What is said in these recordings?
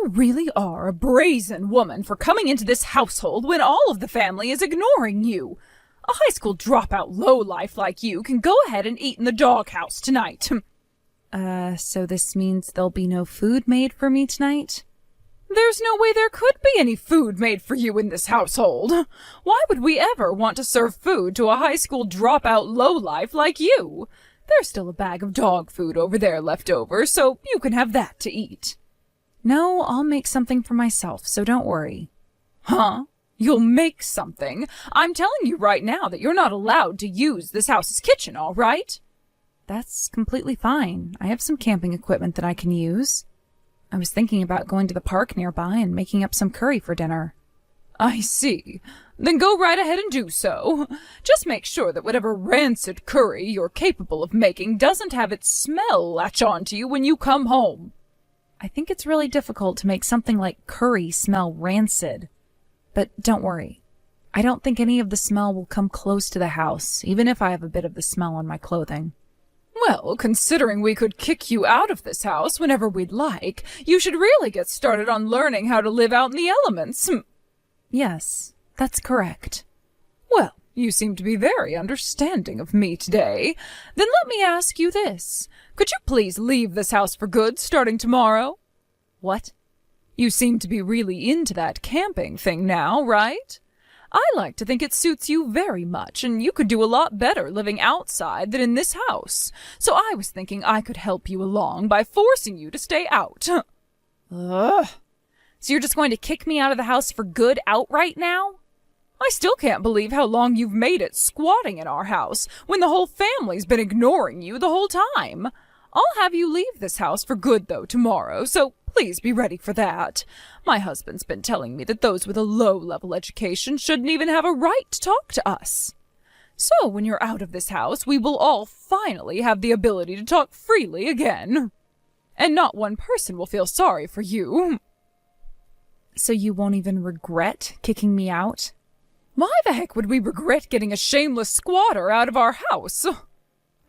You really are a brazen woman for coming into this household when all of the family is ignoring you. A high school dropout lowlife like you can go ahead and eat in the doghouse tonight. So this means there'll be no food made for me tonight? There's no way there could be any food made for you in this household. Why would we ever want to serve food to a high school dropout lowlife like you? There's still a bag of dog food over there left over, so you can have that to eat. No, I'll make something for myself, so don't worry. Huh? You'll make something? I'm telling you right now that you're not allowed to use this house's kitchen, all right? That's completely fine. I have some camping equipment that I can use. I was thinking about going to the park nearby and making up some curry for dinner. I see. Then go right ahead and do so. Just make sure that whatever rancid curry you're capable of making doesn't have its smell latch onto you when you come home. I think it's really difficult to make something like curry smell rancid. But don't worry. I don't think any of the smell will come close to the house, even if I have a bit of the smell on my clothing. Well, considering we could kick you out of this house whenever we'd like, you should really get started on learning how to live out in the elements. Yes, that's correct. Well, you seem to be very understanding of me today. Then let me ask you this. Could you please leave this house for good starting tomorrow? What? You seem to be really into that camping thing now, right? I like to think it suits you very much, and you could do a lot better living outside than in this house. So I was thinking I could help you along by forcing you to stay out. Ugh. So you're just going to kick me out of the house for good outright now? I still can't believe how long you've made it squatting in our house when the whole family's been ignoring you the whole time. I'll have you leave this house for good, though, tomorrow, so please be ready for that. My husband's been telling me that those with a low-level education shouldn't even have a right to talk to us. So when you're out of this house, we will all finally have the ability to talk freely again. And not one person will feel sorry for you. So you won't even regret kicking me out? Why the heck would we regret getting a shameless squatter out of our house? All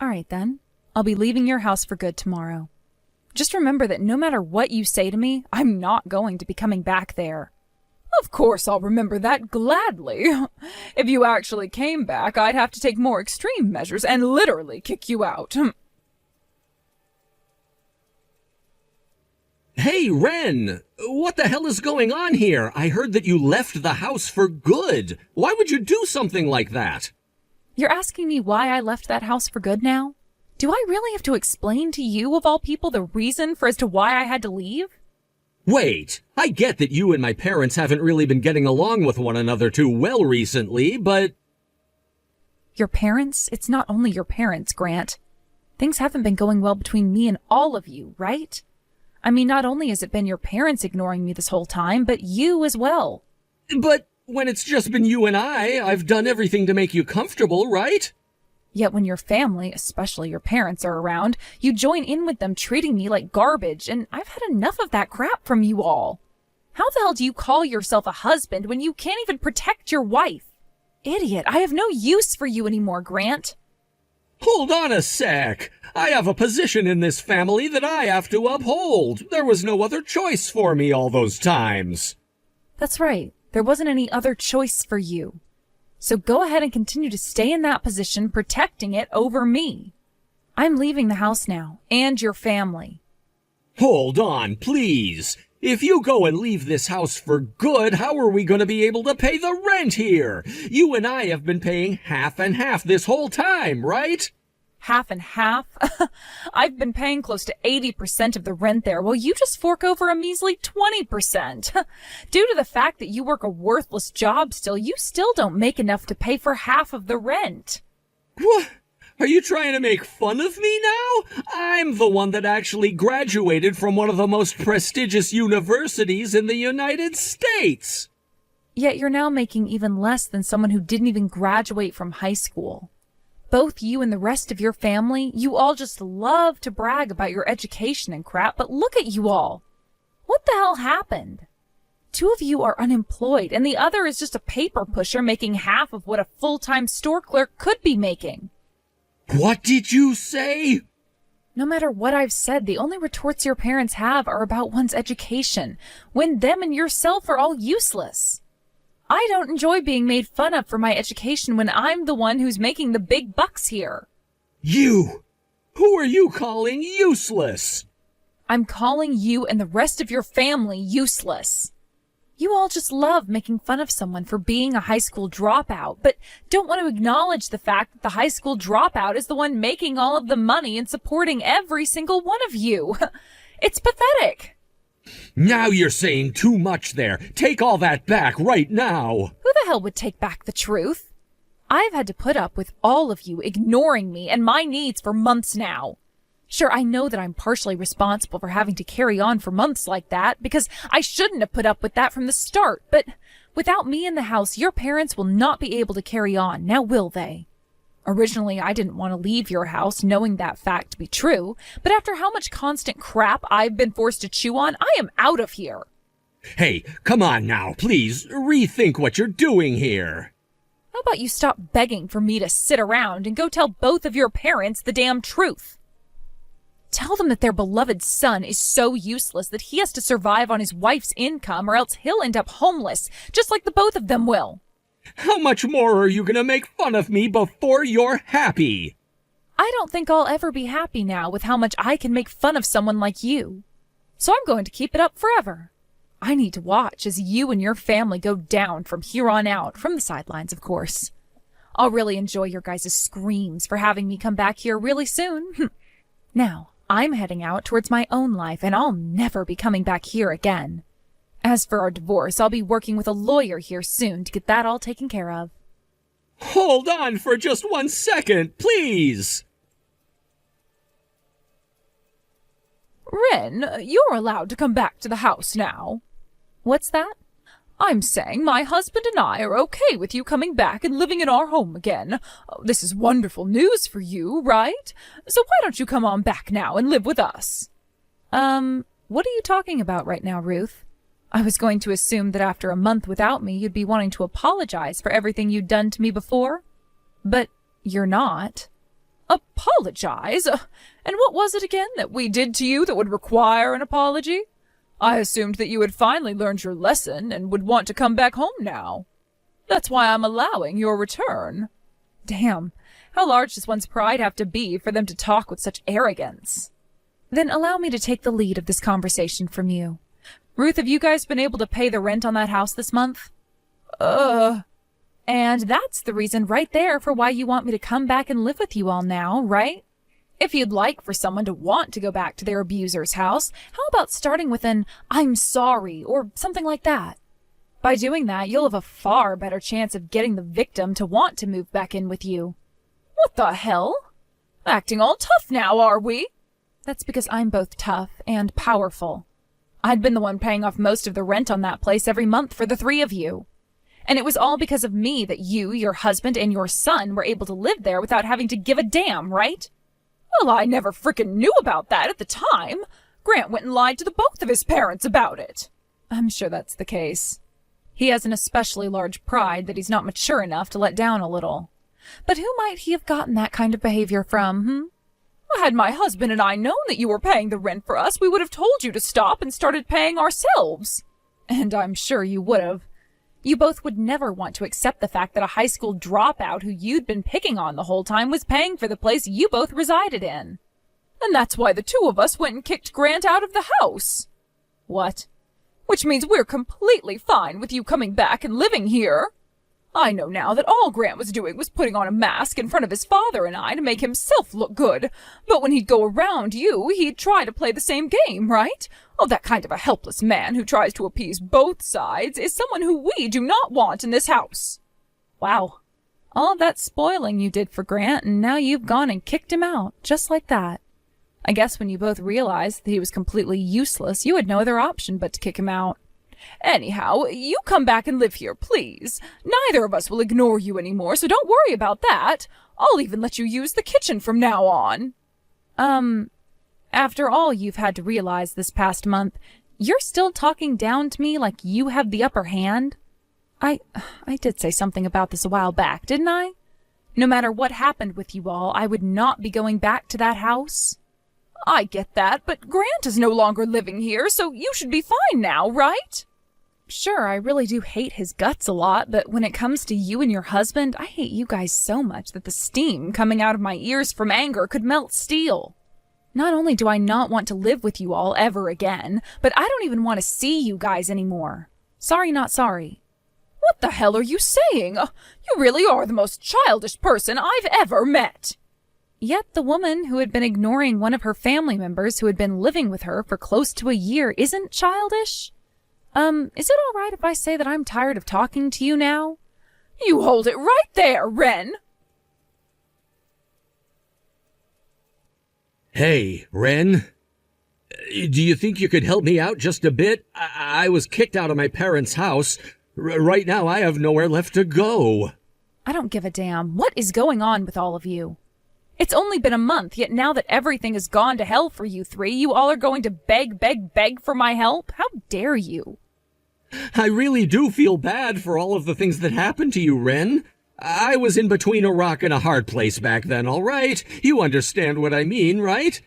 right, then. I'll be leaving your house for good tomorrow. Just remember that no matter what you say to me, I'm not going to be coming back there. Of course I'll remember that gladly. If you actually came back, I'd have to take more extreme measures and literally kick you out. Hey, Ren! What the hell is going on here? I heard that you left the house for good. Why would you do something like that? You're asking me why I left that house for good now? Do I really have to explain to you, of all people, the reason for as to why I had to leave? Wait, I get that you and my parents haven't really been getting along with one another too well recently, but... Your parents? It's not only your parents, Grant. Things haven't been going well between me and all of you, right? I mean, not only has it been your parents ignoring me this whole time, but you as well. But when it's just been you and I've done everything to make you comfortable, right? Yet when your family, especially your parents, are around, you join in with them treating me like garbage, and I've had enough of that crap from you all. How the hell do you call yourself a husband when you can't even protect your wife? Idiot, I have no use for you anymore, Grant. Hold on a sec. I have a position in this family that I have to uphold. There was no other choice for me all those times. That's right. There wasn't any other choice for you. So go ahead and continue to stay in that position, protecting it over me. I'm leaving the house now, and your family. Hold on, please. If you go and leave this house for good, how are we going to be able to pay the rent here? You and I have been paying half and half this whole time, right? Half and half? I've been paying close to 80% of the rent there, while you just fork over a measly 20%. Due to the fact that you work a worthless job still, you still don't make enough to pay for half of the rent. What? Are you trying to make fun of me now? I'm the one that actually graduated from one of the most prestigious universities in the United States. Yet you're now making even less than someone who didn't even graduate from high school. Both you and the rest of your family, you all just love to brag about your education and crap, but look at you all. What the hell happened? Two of you are unemployed, and the other is just a paper pusher making half of what a full-time store clerk could be making. What did you say? No matter what I've said, the only retorts your parents have are about one's education, when them and yourself are all useless. I don't enjoy being made fun of for my education when I'm the one who's making the big bucks here. You! Who are you calling useless? I'm calling you and the rest of your family useless. You all just love making fun of someone for being a high school dropout, but don't want to acknowledge the fact that the high school dropout is the one making all of the money and supporting every single one of you. It's pathetic. Now you're saying too much there. Take all that back right now. Who the hell would take back the truth? I've had to put up with all of you ignoring me and my needs for months now. Sure, I know that I'm partially responsible for having to carry on for months like that, because I shouldn't have put up with that from the start, but without me in the house, your parents will not be able to carry on, now will they? Originally, I didn't want to leave your house knowing that fact to be true, but after how much constant crap I've been forced to chew on, I am out of here. Hey, come on now, please, rethink what you're doing here. How about you stop begging for me to sit around and go tell both of your parents the damn truth? Tell them that their beloved son is so useless that he has to survive on his wife's income or else he'll end up homeless, just like the both of them will. How much more are you gonna make fun of me before you're happy? I don't think I'll ever be happy now with how much I can make fun of someone like you. So I'm going to keep it up forever. I need to watch as you and your family go down from here on out, from the sidelines, of course. I'll really enjoy your guys' screams for having me come back here really soon. Now, I'm heading out towards my own life, and I'll never be coming back here again. As for our divorce, I'll be working with a lawyer here soon to get that all taken care of. Hold on for just 1 second, please. Ren, you're allowed to come back to the house now. What's that? I'm saying my husband and I are okay with you coming back and living in our home again. This is wonderful news for you, right? So why don't you come on back now and live with us? What are you talking about right now, Ruth? I was going to assume that after a month without me, you'd be wanting to apologize for everything you'd done to me before. But you're not. Apologize? And what was it again that we did to you that would require an apology? I assumed that you had finally learned your lesson and would want to come back home now. That's why I'm allowing your return. Damn, how large does one's pride have to be for them to talk with such arrogance? Then allow me to take the lead of this conversation from you. Ruth, have you guys been able to pay the rent on that house this month? And that's the reason right there for why you want me to come back and live with you all now, right? If you'd like for someone to want to go back to their abuser's house, how about starting with an "I'm sorry" or something like that? By doing that, you'll have a far better chance of getting the victim to want to move back in with you. What the hell? Acting all tough now, are we? That's because I'm both tough and powerful. I'd been the one paying off most of the rent on that place every month for the three of you. And it was all because of me that you, your husband, and your son were able to live there without having to give a damn, right? Well, I never frickin' knew about that at the time. Grant went and lied to the both of his parents about it. I'm sure that's the case. He has an especially large pride that he's not mature enough to let down a little. But who might he have gotten that kind of behavior from, Had my husband and I known that you were paying the rent for us, we would have told you to stop and started paying ourselves. And I'm sure you would have. You both would never want to accept the fact that a high school dropout who you'd been picking on the whole time was paying for the place you both resided in. And that's why the two of us went and kicked Grant out of the house. What? Which means we're completely fine with you coming back and living here. I know now that all Grant was doing was putting on a mask in front of his father and I to make himself look good. But when he'd go around you, he'd try to play the same game, right? Oh, that kind of a helpless man who tries to appease both sides is someone who we do not want in this house. Wow. All of that spoiling you did for Grant, and now you've gone and kicked him out, just like that. I guess when you both realized that he was completely useless, you had no other option but to kick him out. Anyhow, you come back and live here, please. Neither of us will ignore you anymore, so don't worry about that. I'll even let you use the kitchen from now on. After all you've had to realize this past month, you're still talking down to me like you have the upper hand? I did say something about this a while back, didn't I? No matter what happened with you all, I would not be going back to that house. I get that, but Grant is no longer living here, so you should be fine now, right? Sure, I really do hate his guts a lot, but when it comes to you and your husband, I hate you guys so much that the steam coming out of my ears from anger could melt steel. Not only do I not want to live with you all ever again, but I don't even want to see you guys anymore. Sorry, not sorry. What the hell are you saying? You really are the most childish person I've ever met. Yet the woman who had been ignoring one of her family members who had been living with her for close to a year isn't childish? Is it all right if I say that I'm tired of talking to you now? You hold it right there, Wren. Hey, Wren. Do you think you could help me out just a bit? I was kicked out of my parents' house. Right now I have nowhere left to go. I don't give a damn. What is going on with all of you? It's only been a month, yet now that everything has gone to hell for you three, you all are going to beg for my help? How dare you? I really do feel bad for all of the things that happened to you, Wren. I was in between a rock and a hard place back then, all right? You understand what I mean, right?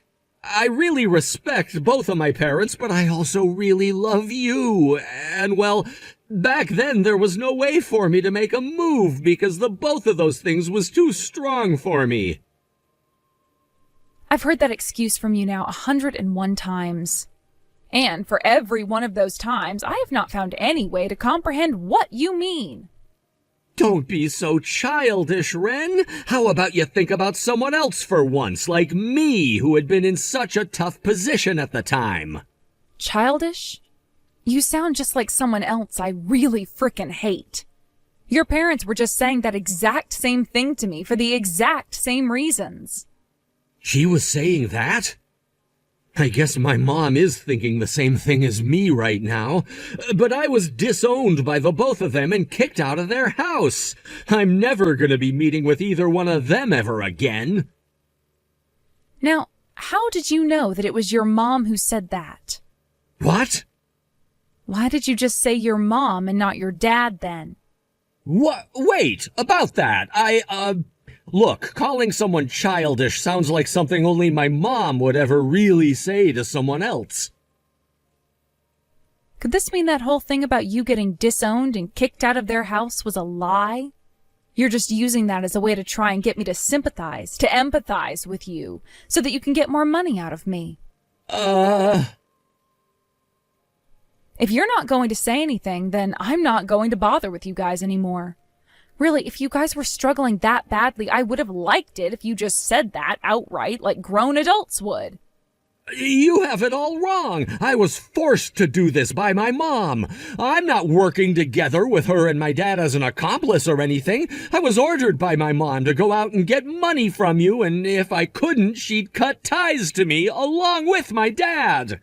I really respect both of my parents, but I also really love you. And, well, back then there was no way for me to make a move because the both of those things was too strong for me. I've heard that excuse from you now 101 times. And for every one of those times, I have not found any way to comprehend what you mean. Don't be so childish, Wren. How about you think about someone else for once, like me, who had been in such a tough position at the time? Childish? You sound just like someone else I really frickin' hate. Your parents were just saying that exact same thing to me for the exact same reasons. She was saying that? I guess my mom is thinking the same thing as me right now, but I was disowned by the both of them and kicked out of their house. I'm never going to be meeting with either one of them ever again. Now, how did you know that it was your mom who said that? What? Why did you just say your mom and not your dad then? What? Wait, about that, Look, calling someone childish sounds like something only my mom would ever really say to someone else. Could this mean that whole thing about you getting disowned and kicked out of their house was a lie? You're just using that as a way to try and get me to sympathize, to empathize with you, so that you can get more money out of me. If you're not going to say anything, then I'm not going to bother with you guys anymore. Really, if you guys were struggling that badly, I would have liked it if you just said that outright like grown adults would. You have it all wrong. I was forced to do this by my mom. I'm not working together with her and my dad as an accomplice or anything. I was ordered by my mom to go out and get money from you, and if I couldn't, she'd cut ties to me along with my dad.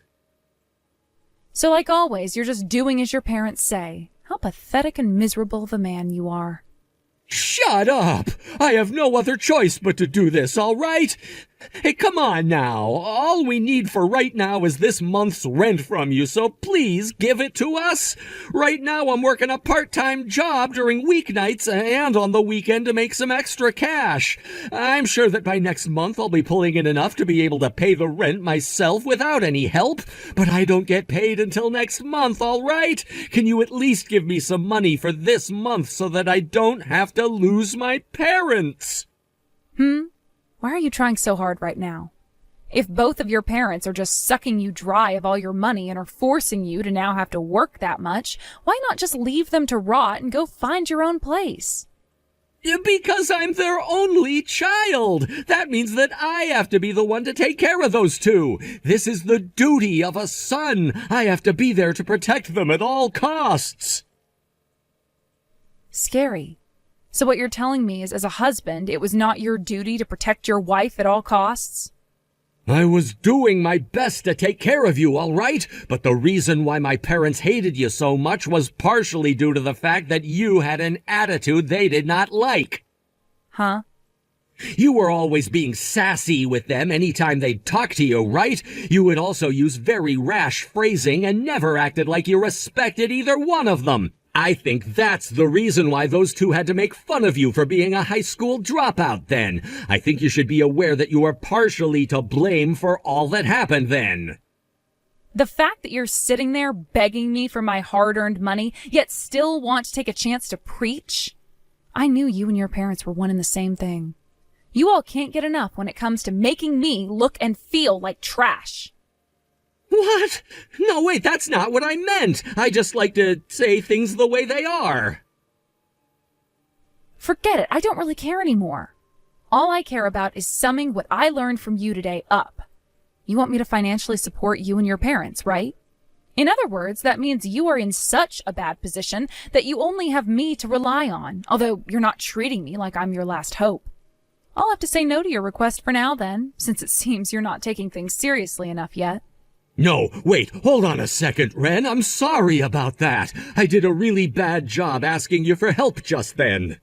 So like always, you're just doing as your parents say. How pathetic and miserable of a man you are. Shut up! I have no other choice but to do this, all right? Hey, come on now. All we need for right now is this month's rent from you, so please give it to us. Right now I'm working a part-time job during weeknights and on the weekend to make some extra cash. I'm sure that by next month I'll be pulling in enough to be able to pay the rent myself without any help, but I don't get paid until next month, all right? Can you at least give me some money for this month so that I don't have to lose my parents? Why are you trying so hard right now? If both of your parents are just sucking you dry of all your money and are forcing you to now have to work that much, why not just leave them to rot and go find your own place? Because I'm their only child. That means that I have to be the one to take care of those two. This is the duty of a son. I have to be there to protect them at all costs. Scary. So what you're telling me is, as a husband, it was not your duty to protect your wife at all costs? I was doing my best to take care of you, all right? But the reason why my parents hated you so much was partially due to the fact that you had an attitude they did not like. Huh? You were always being sassy with them anytime they'd talk to you, right? You would also use very rash phrasing and never acted like you respected either one of them. I think that's the reason why those two had to make fun of you for being a high school dropout then. I think you should be aware that you are partially to blame for all that happened then. The fact that you're sitting there begging me for my hard-earned money, yet still want to take a chance to preach? I knew you and your parents were one and the same thing. You all can't get enough when it comes to making me look and feel like trash. What? No, wait, that's not what I meant. I just like to say things the way they are. Forget it. I don't really care anymore. All I care about is summing what I learned from you today up. You want me to financially support you and your parents, right? In other words, that means you are in such a bad position that you only have me to rely on, although you're not treating me like I'm your last hope. I'll have to say no to your request for now then, since it seems you're not taking things seriously enough yet. No, wait, hold on a second, Ren. I'm sorry about that. I did a really bad job asking you for help just then.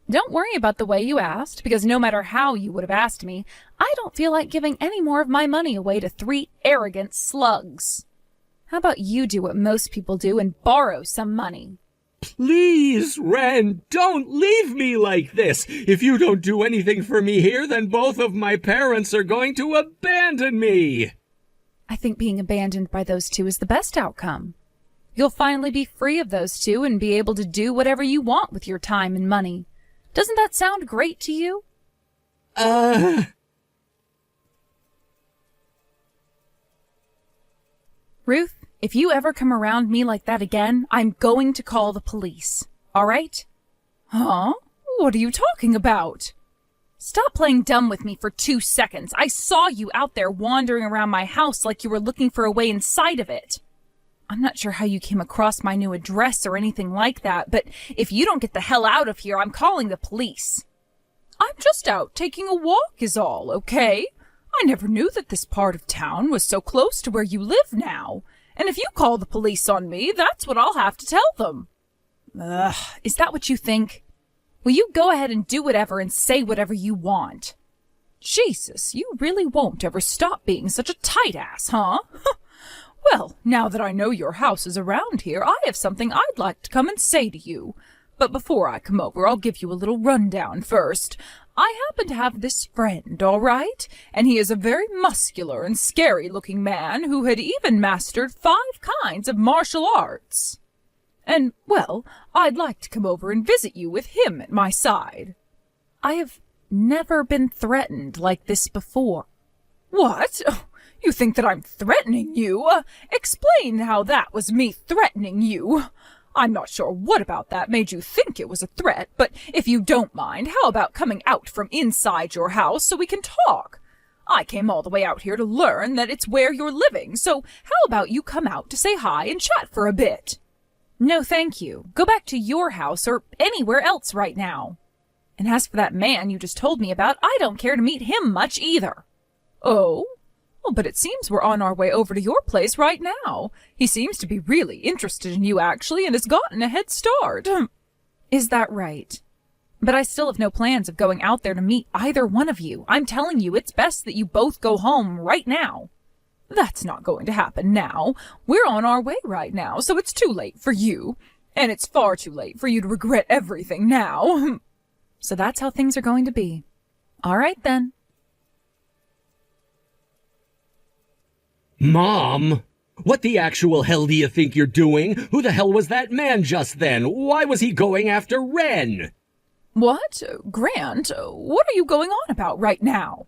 Don't worry about the way you asked, because no matter how you would have asked me, I don't feel like giving any more of my money away to 3 arrogant slugs. How about you do what most people do and borrow some money? Please, Ren, don't leave me like this. If you don't do anything for me here, then both of my parents are going to abandon me. I think being abandoned by those two is the best outcome. You'll finally be free of those two and be able to do whatever you want with your time and money. Doesn't that sound great to you? Ruth, if you ever come around me like that again, I'm going to call the police. All right? Huh? What are you talking about? Stop playing dumb with me for 2 seconds. I saw you out there wandering around my house like you were looking for a way inside of it. I'm not sure how you came across my new address or anything like that, but if you don't get the hell out of here, I'm calling the police. I'm just out taking a walk is all, okay? I never knew that this part of town was so close to where you live now. And if you call the police on me, that's what I'll have to tell them. Ugh, is that what you think? Will you go ahead and do whatever and say whatever you want? Jesus, you really won't ever stop being such a tight ass, huh? Well, now that I know your house is around here, I have something I'd like to come and say to you. But before I come over, I'll give you a little rundown first. I happen to have this friend, all right? And he is a very muscular and scary-looking man who had even mastered 5 kinds of martial arts. And, well, I'd like to come over and visit you with him at my side. I have never been threatened like this before. What? You think that I'm threatening you? Explain how that was me threatening you. I'm not sure what about that made you think it was a threat, but if you don't mind, how about coming out from inside your house so we can talk? I came all the way out here to learn that it's where you're living, so how about you come out to say hi and chat for a bit? No, thank you. Go back to your house or anywhere else right now. And as for that man you just told me about, I don't care to meet him much either. Oh? Well, but it seems we're on our way over to your place right now. He seems to be really interested in you, actually, and has gotten a head start. Is that right? But I still have no plans of going out there to meet either one of you. I'm telling you, it's best that you both go home right now. That's not going to happen now. We're on our way right now, so it's too late for you. And it's far too late for you to regret everything now. So that's how things are going to be. All right, then. Mom? What the actual hell do you think you're doing? Who the hell was that man just then? Why was he going after Ren? What? Grant, what are you going on about right now?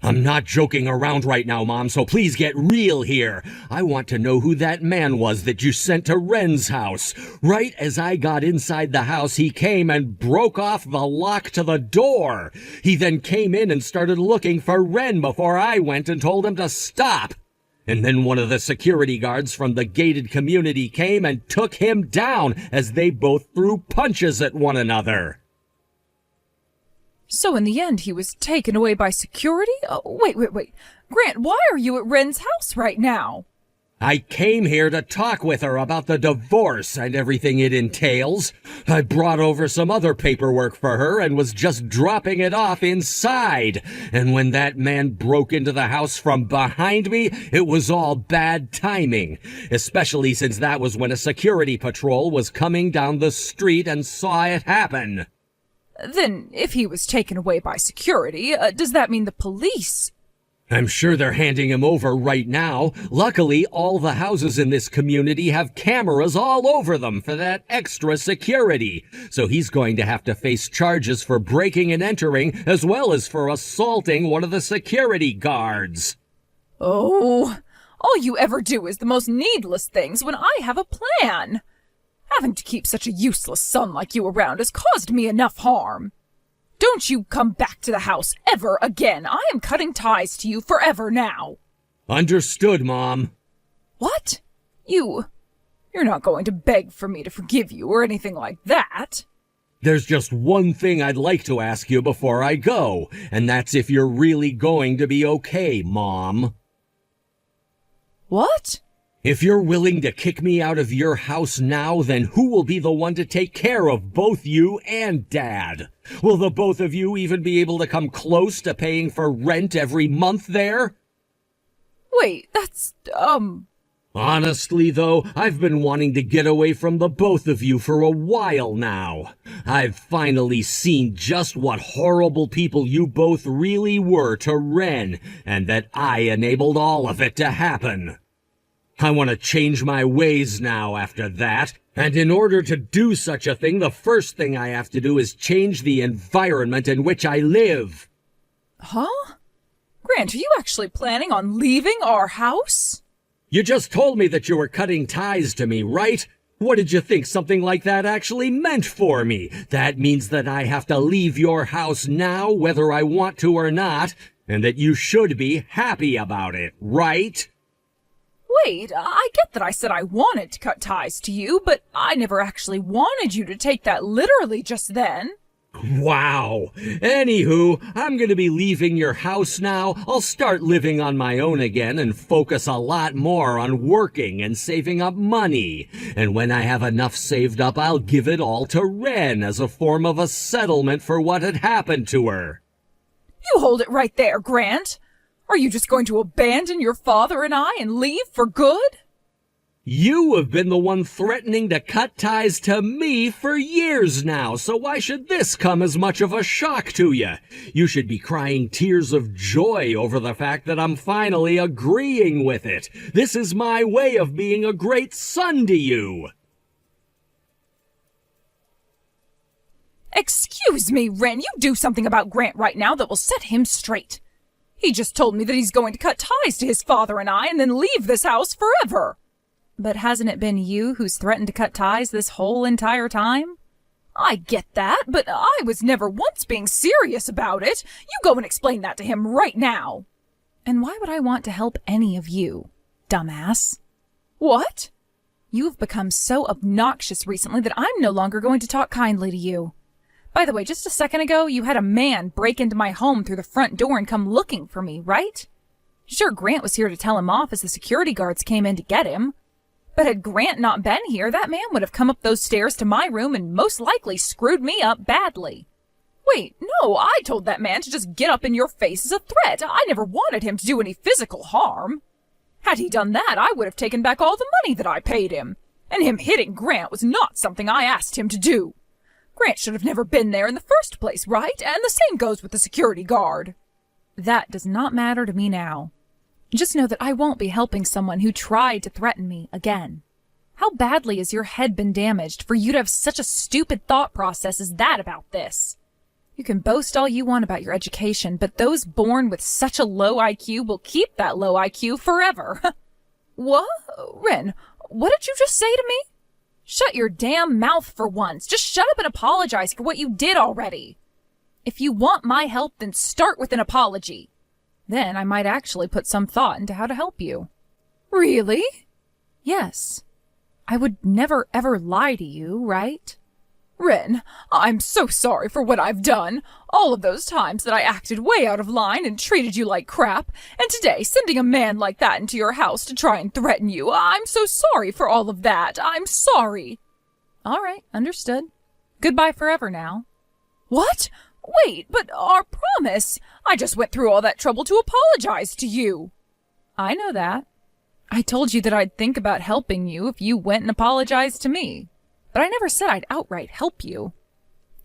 I'm not joking around right now, Mom, so please get real here. I want to know who that man was that you sent to Ren's house. Right as I got inside the house, he came and broke off the lock to the door. He then came in and started looking for Ren before I went and told him to stop. And then one of the security guards from the gated community came and took him down as they both threw punches at one another. So in the end, he was taken away by security? Wait. Grant, why are you at Ren's house right now? I came here to talk with her about the divorce and everything it entails. I brought over some other paperwork for her and was just dropping it off inside. And when that man broke into the house from behind me, it was all bad timing. Especially since that was when a security patrol was coming down the street and saw it happen. Then, if he was taken away by security, does that mean the police? I'm sure they're handing him over right now. Luckily, all the houses in this community have cameras all over them for that extra security. So he's going to have to face charges for breaking and entering, as well as for assaulting one of the security guards. Oh, all you ever do is the most needless things when I have a plan. Having to keep such a useless son like you around has caused me enough harm. Don't you come back to the house ever again. I am cutting ties to you forever now. Understood, Mom. What? You're not going to beg for me to forgive you or anything like that. There's just one thing I'd like to ask you before I go, and that's if you're really going to be okay, Mom. What? If you're willing to kick me out of your house now, then who will be the one to take care of both you and Dad? Will the both of you even be able to come close to paying for rent every month there? Wait, that's, Honestly, though, I've been wanting to get away from the both of you for a while now. I've finally seen just what horrible people you both really were to Ren, and that I enabled all of it to happen. I want to change my ways now after that, and in order to do such a thing, the first thing I have to do is change the environment in which I live. Huh? Grant, are you actually planning on leaving our house? You just told me that you were cutting ties to me, right? What did you think something like that actually meant for me? That means that I have to leave your house now, whether I want to or not, and that you should be happy about it, right? Wait, I get that I said I wanted to cut ties to you, but I never actually wanted you to take that literally just then. Wow. Anywho, I'm gonna be leaving your house now. I'll start living on my own again and focus a lot more on working and saving up money. And when I have enough saved up, I'll give it all to Ren as a form of a settlement for what had happened to her. You hold it right there, Grant. Are you just going to abandon your father and I and leave for good? You have been the one threatening to cut ties to me for years now, so why should this come as much of a shock to you? You should be crying tears of joy over the fact that I'm finally agreeing with it. This is my way of being a great son to you. Excuse me, Ren, you do something about Grant right now that will set him straight. He just told me that he's going to cut ties to his father and I and then leave this house forever. But hasn't it been you who's threatened to cut ties this whole entire time? I get that, but I was never once being serious about it. You go and explain that to him right now. And why would I want to help any of you, dumbass? What? You've become so obnoxious recently that I'm no longer going to talk kindly to you. By the way, just a second ago, you had a man break into my home through the front door and come looking for me, right? Sure, Grant was here to tell him off as the security guards came in to get him. But had Grant not been here, that man would have come up those stairs to my room and most likely screwed me up badly. Wait, no, I told that man to just get up in your face as a threat. I never wanted him to do any physical harm. Had he done that, I would have taken back all the money that I paid him. And him hitting Grant was not something I asked him to do. Grant should have never been there in the first place, right? And the same goes with the security guard. That does not matter to me now. Just know that I won't be helping someone who tried to threaten me again. How badly has your head been damaged for you to have such a stupid thought process as that about this? You can boast all you want about your education, but those born with such a low IQ will keep that low IQ forever. What? Ren, what did you just say to me? Shut your damn mouth for once. Just shut up and apologize for what you did already. If you want my help, then start with an apology. Then I might actually put some thought into how to help you. Really? Yes. I would never ever lie to you, right? Wren, I'm so sorry for what I've done. All of those times that I acted way out of line and treated you like crap, and today sending a man like that into your house to try and threaten you. I'm so sorry for all of that. I'm sorry. All right, understood. Goodbye forever now. What? Wait, but our promise. I just went through all that trouble to apologize to you. I know that. I told you that I'd think about helping you if you went and apologized to me. But I never said I'd outright help you.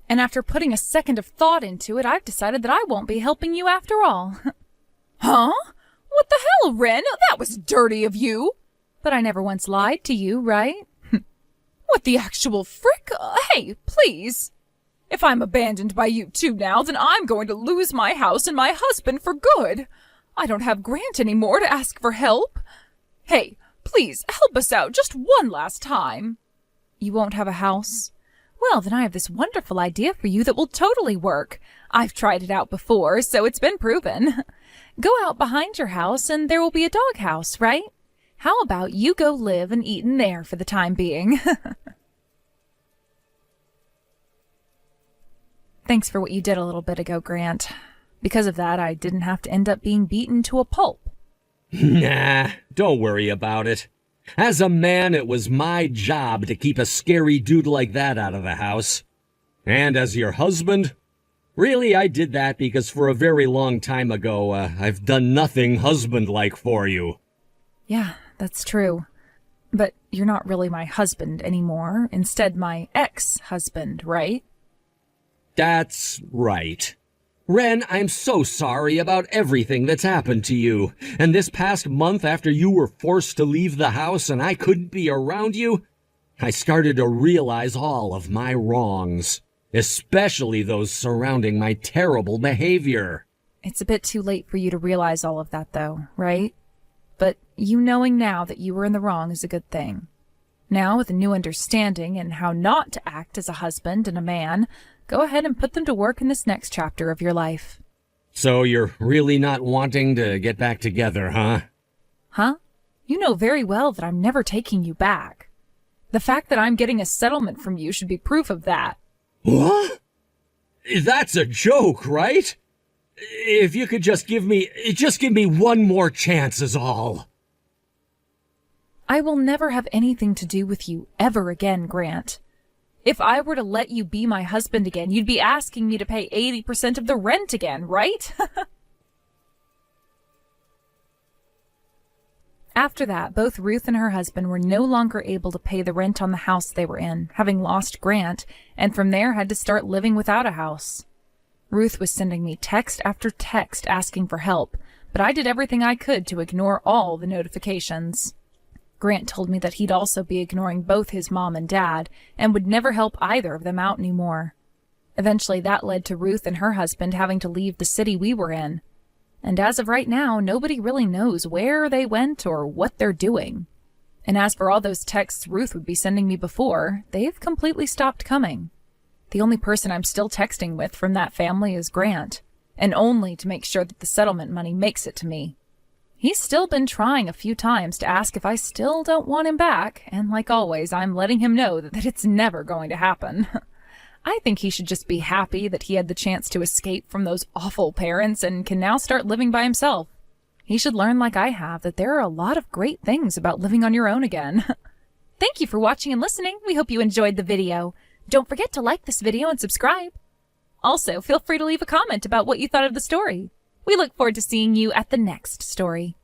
And after putting a second of thought into it, I've decided that I won't be helping you after all. Huh? What the hell, Wren? That was dirty of you. But I never once lied to you, right? What the actual frick? Hey, please. If I'm abandoned by you two now, then I'm going to lose my house and my husband for good. I don't have Grant anymore to ask for help. Hey, please, help us out just one last time. You won't have a house? Well, then I have this wonderful idea for you that will totally work. I've tried it out before, so it's been proven. Go out behind your house and there will be a doghouse, right? How about you go live and eat in there for the time being? Thanks for what you did a little bit ago, Grant. Because of that, I didn't have to end up being beaten to a pulp. Nah, don't worry about it. As a man, it was my job to keep a scary dude like that out of the house. And as your husband, really, I did that because for a very long time ago, I've done nothing husband-like for you. Yeah, that's true. But you're not really my husband anymore. Instead, my ex-husband, right? That's right. Wren, I'm so sorry about everything that's happened to you. And this past month after you were forced to leave the house and I couldn't be around you, I started to realize all of my wrongs, especially those surrounding my terrible behavior. It's a bit too late for you to realize all of that, though, right? But you knowing now that you were in the wrong is a good thing. Now, with a new understanding and how not to act as a husband and a man, go ahead and put them to work in this next chapter of your life. So you're really not wanting to get back together, huh? Huh? You know very well that I'm never taking you back. The fact that I'm getting a settlement from you should be proof of that. What? That's a joke, right? If you could just give me one more chance is all. I will never have anything to do with you ever again, Grant. If I were to let you be my husband again, you'd be asking me to pay 80% of the rent again, right? After that, both Ruth and her husband were no longer able to pay the rent on the house they were in, having lost Grant, and from there had to start living without a house. Ruth was sending me text after text asking for help, but I did everything I could to ignore all the notifications. Grant told me that he'd also be ignoring both his mom and dad, and would never help either of them out anymore. Eventually that led to Ruth and her husband having to leave the city we were in. And as of right now, nobody really knows where they went or what they're doing. And as for all those texts Ruth would be sending me before, they've completely stopped coming. The only person I'm still texting with from that family is Grant, and only to make sure that the settlement money makes it to me. He's still been trying a few times to ask if I still don't want him back, and like always, I'm letting him know that it's never going to happen. I think he should just be happy that he had the chance to escape from those awful parents and can now start living by himself. He should learn like I have that there are a lot of great things about living on your own again. Thank you for watching and listening. We hope you enjoyed the video. Don't forget to like this video and subscribe. Also, feel free to leave a comment about what you thought of the story. We look forward to seeing you at the next story.